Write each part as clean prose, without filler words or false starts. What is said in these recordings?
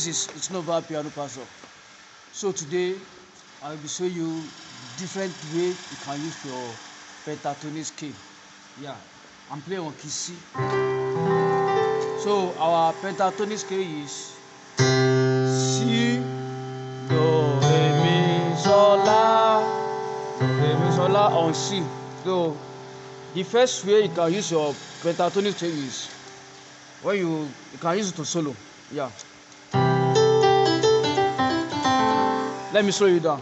this is it's Nova piano passor. So today I will show you different way you can use your pentatonic scale. Yeah, I'm playing on key C. So our pentatonic scale is C, Do, Re, Mi, Sol, La, Do, Re, Mi, Sol, La on C. So the first way you can use your pentatonic scale is when you can use it to solo. Yeah. Let me slow you down.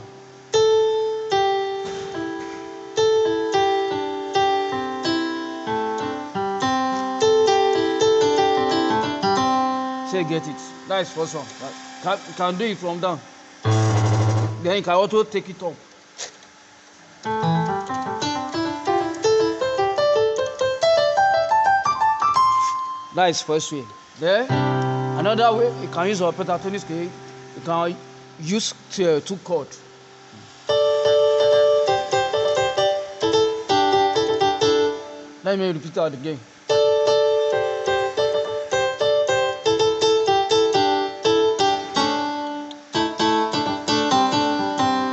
Say get it. That is first one. You can do it from down. Then you can also take it up. That is first way. Then another way you can use your pentatonic scale. You can use two chords. Let me repeat that again.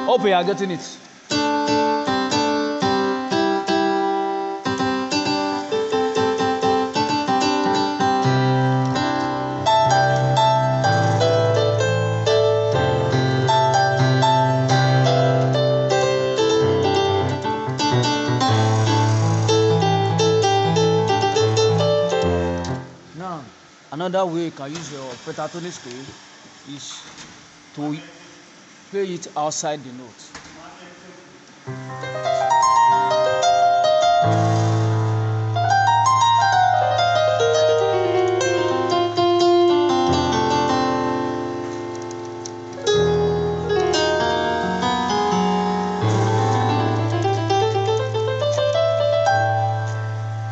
Hope you are getting it. Now, another way you can use your pentatonic scale is to play it outside the note.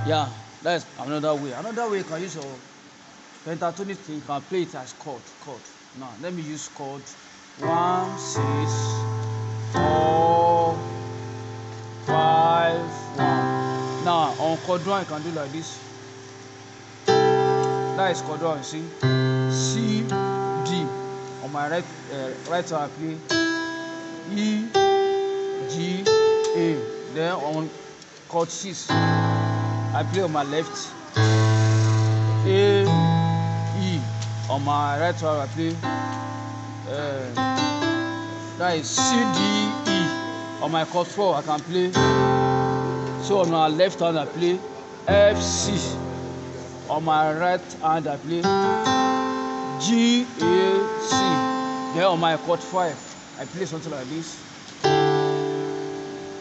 Yeah, that's another way. Another way you can use your pentatonic scale, you can play it as chord. Now, let me use chord 1, 6, 4, 5, 1. Now on chord 1 you can do like this. That is chord 1, you see. C, D. On my right hand I play E, G, A. Then on chord 6 I play on my left A, E. On my right hand I play that is C, D, E. On my chord 4 I can play. So on my left hand I play F, C. On my right hand I play G, A, C. Then on my chord 5 I play something like this.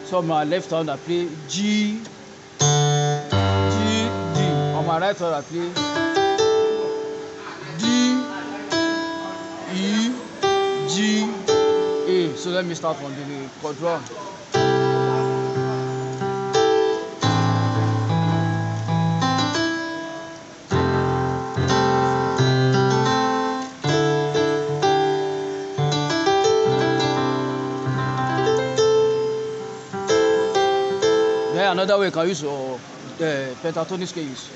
So on my left hand I play G, G, D. On my right hand I play D, E, G, A. So let me start from the chord 1. Then another way you can use your pentatonic scale is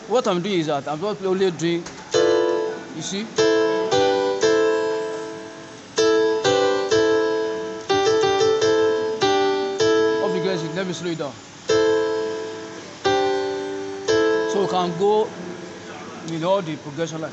what I'm doing is that I'm not only doing, you see. Hope you guys, let me slow it down. So we can go with all the progression line.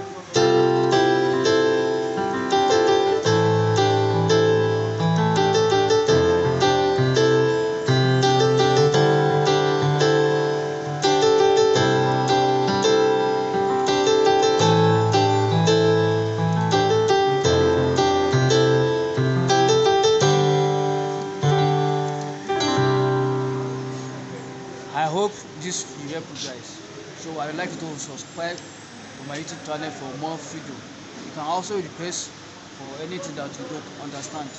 I hope this will help you guys. So I would like you to subscribe to my YouTube channel for more video. You can also request for anything that you don't understand.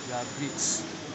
You are great.